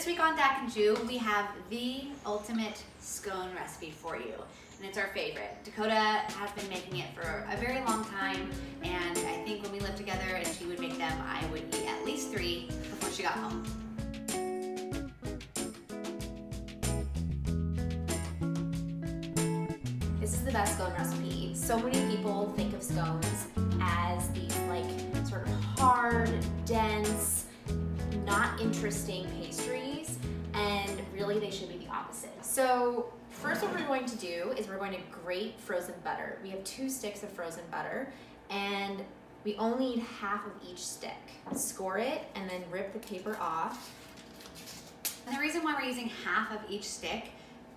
This week on Dak and Jew, we have the ultimate scone recipe for you, and it's our favorite. Dakota has been making it for a very long time, and I think when we lived together and she would make them, I would eat at least 3 before she got home. This is the best scone recipe. So many people think of scones as these like sort of hard, dense, not interesting pastries, and really they should be the opposite. So first what we're going to do is we're going to grate frozen butter. We have 2 sticks of frozen butter, and we only need half of each stick. Score it and then rip the paper off. And the reason why we're using half of each stick,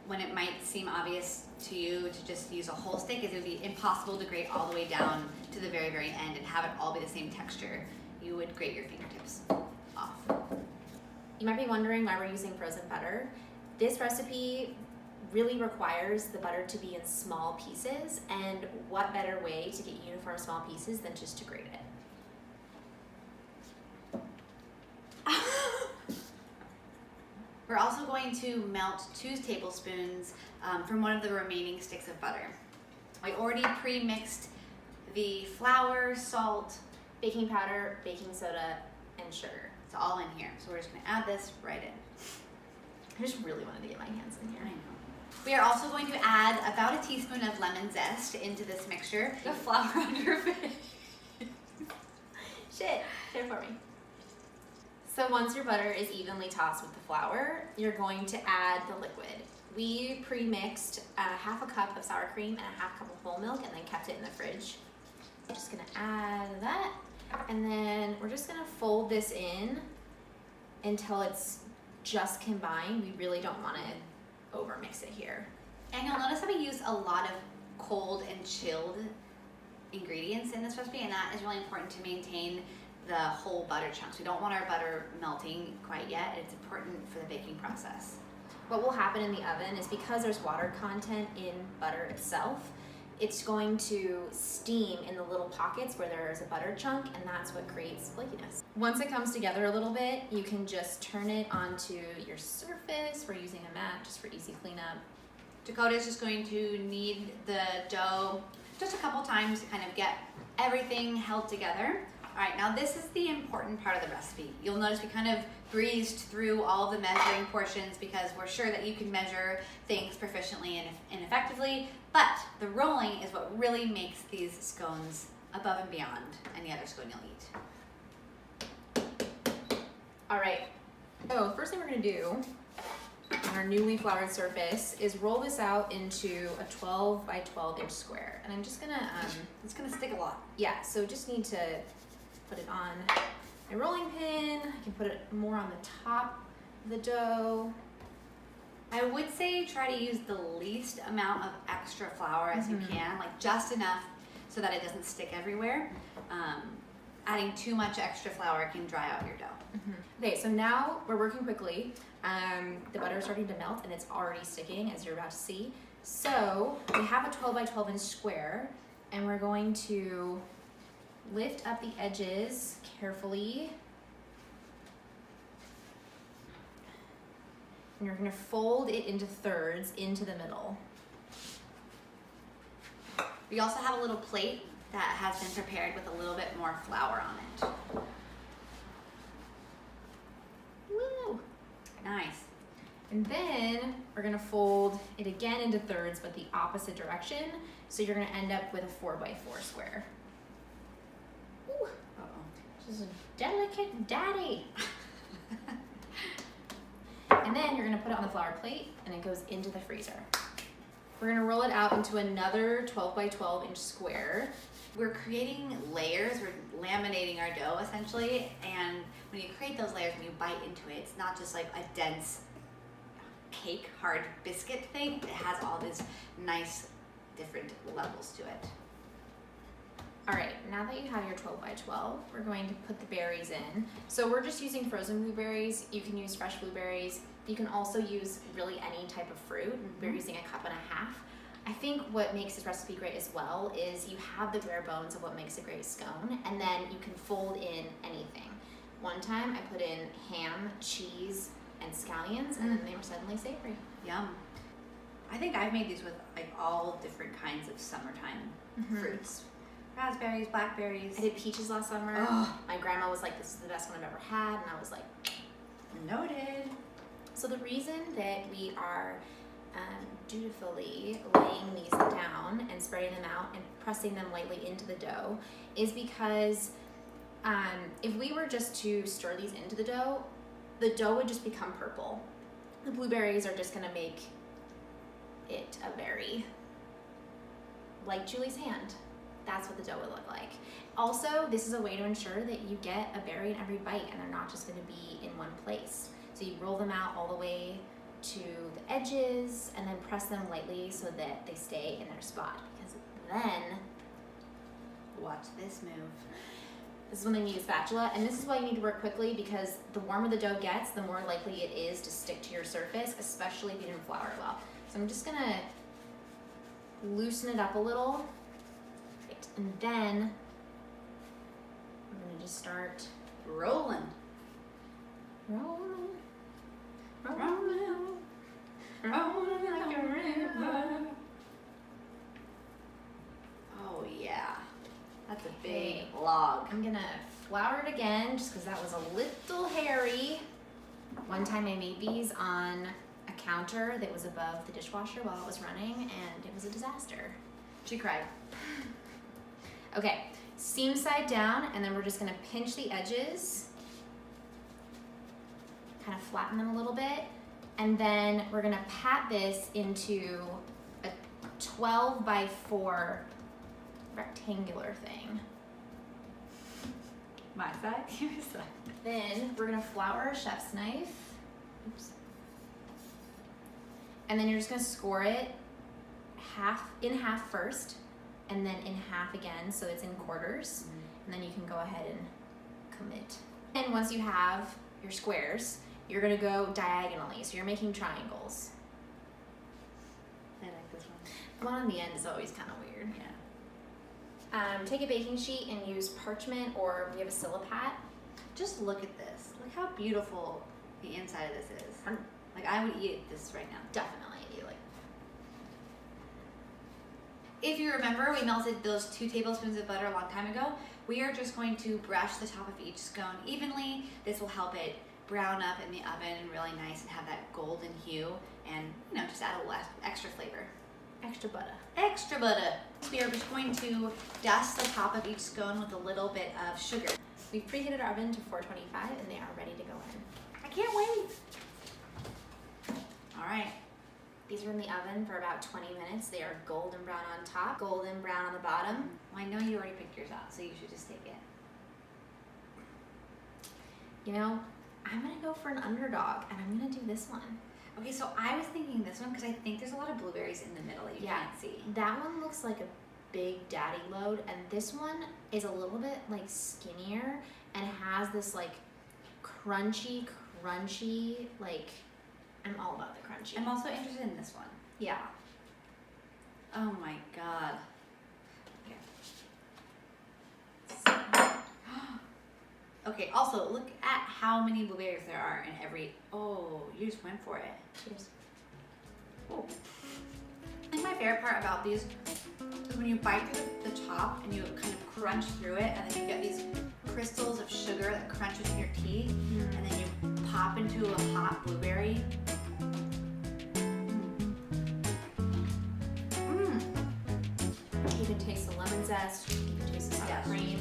when it might seem obvious to you to just use a whole stick, is it would be impossible to grate all the way down to the very, very end and have it all be the same texture. You would grate your fingertips off. You might be wondering why we're using frozen butter. This recipe really requires the butter to be in small pieces, and what better way to get uniform small pieces than just to grate it. We're also going to melt 2 tablespoons from one of the remaining sticks of butter. I already pre-mixed the flour, salt, Baking powder, baking soda, and sugar. it's all in here. So we're just gonna add this right in. I just really wanted to get my hands in I here. know. We are also going to add about a teaspoon of lemon zest into this mixture. The flour on your face. Shit, it for me. So once your butter is evenly tossed with the flour, you're going to add the liquid. We pre-mixed half a cup of sour cream and a half cup of whole milk and then kept it in the fridge. I'm just gonna add that, and then we're just gonna fold this in until it's just combined. We really don't wanna overmix it here. And you'll notice that we use a lot of cold and chilled ingredients in this recipe, and that is really important to maintain the whole butter chunks. We don't want our butter melting quite yet. It's important for the baking process. What will happen in the oven is, because there's water content in butter itself, it's going to steam in the little pockets where there's a butter chunk, and that's what creates flakiness. Once it comes together a little bit, you can just turn it onto your surface. We're using a mat just for easy cleanup. Dakota is just going to knead the dough just a couple times to kind of get everything held together. All right, now this is the important part of the recipe. You'll notice we kind of breezed through all the measuring portions because we're sure that you can measure things proficiently and effectively, but the rolling is what really makes these scones above and beyond any other scone you'll eat. All right, so first thing we're gonna do on our newly floured surface is roll this out into a 12 by 12 inch square. And I'm just gonna, It's gonna stick a lot. yeah, so just need to put it on my rolling pin. I can put it more on the top of the dough. I would say try to use the least amount of extra flour as you can, like just enough so that it doesn't stick everywhere. Adding too much extra flour can dry out your dough. Okay, so now we're working quickly. The butter is starting to melt and it's already sticking, as you're about to see. So we have a 12 by 12 inch square, and we're going to lift up the edges carefully. And you're gonna fold it into thirds into the middle. We also have a little plate that has been prepared with a little bit more flour on it. Woo! Nice. And then we're gonna fold it again into thirds, but the opposite direction. So you're gonna end up with a 4 by 4 square. Ooh, this is a delicate daddy. And then you're gonna put it on the flour plate and it goes into the freezer. We're gonna roll it out into another 12 by 12 inch square. We're creating layers, we're laminating our dough essentially, and when you create those layers, when you bite into it, it's not just like a dense cake, hard biscuit thing. It has all these nice different levels to it. All right, now that you have your 12 by 12, we're going to put the berries in. So we're just using frozen blueberries. You can use fresh blueberries. You can also use really any type of fruit. We're using 1.5 cups. I think what makes this recipe great as well is you have the bare bones of what makes a great scone, and then you can fold in anything. One time I put in ham, cheese, and scallions, and then they were suddenly savory. Yum. I think I've made these with like all different kinds of summertime fruits. Raspberries, blackberries. I did peaches last summer. Oh. My grandma was like, this is the best one I've ever had, and I was like, Noted. so the reason that we are dutifully laying these down and spreading them out and pressing them lightly into the dough is because if we were just to stir these into the dough would just become purple. The blueberries are just gonna make it a very, like Julie's hand. That's what the dough would look like. Also, this is a way to ensure that you get a berry in every bite and they're not just gonna be in one place. So you roll them out all the way to the edges and then press them lightly so that they stay in their spot. Because then, Watch this move. this is when they need a spatula, and this is why you need to work quickly, because the warmer the dough gets, the more likely it is to stick to your surface, especially if you didn't flour it well. So I'm just gonna loosen it up a little, right, and then I'm gonna just start Rolling. rolling, Rolling. Rolling like a river. Oh yeah. That's a big Okay. log. I'm gonna flour it again, just because that was a little hairy. One time I made these on a counter that was above the dishwasher while it was running, and it was a disaster. She cried. Okay, seam side down, and then we're just gonna pinch the edges, kind of flatten them a little bit, and then we're gonna pat this into a 12 by 4 rectangular thing. My side, your side. Then we're gonna flour a chef's knife. Oops. And then you're just gonna score it in half first, and then in half again, so it's in quarters. And then you can go ahead and commit. And once you have your squares, you're gonna go diagonally, so you're making triangles. I like this one. The one on the end is always kind of weird. Yeah. Take a baking sheet and use parchment, or we have a Silipat. Just look at this. Look how beautiful the inside of this is. Like I would eat this right now. Definitely, you like. If you remember, we melted those 2 tablespoons of butter a long time ago. We are just going to brush the top of each scone evenly. This will help it brown up in the oven really nice and have that golden hue, and just add a little extra flavor. Extra butter. Extra butter. We are just going to dust the top of each scone with a little bit of sugar. We've preheated our oven to 425, and they are ready to go in. I can't wait. All right. These are in the oven for about 20 minutes. They are golden brown on top, golden brown on the bottom. Well, I know you already picked yours out, so you should just take it. I'm gonna go for an underdog, and I'm gonna do this one. Okay, so I was thinking this one because I think there's a lot of blueberries in the middle that you can't see. That one looks like a big daddy load, and this one is a little bit like skinnier and has this like crunchy, like, I'm all about the crunchy. I'm also interested in this one. Yeah. Oh my god. Okay, also look at how many blueberries there are in every. Oh, you just went for it. Cheers. Oh. I think my favorite part about these is when you bite through the top and you kind of crunch through it, and then you get these crystals of sugar that crunch between your teeth, and then you pop into a hot blueberry. You can taste the lemon zest. You can taste the sour Yes. cream.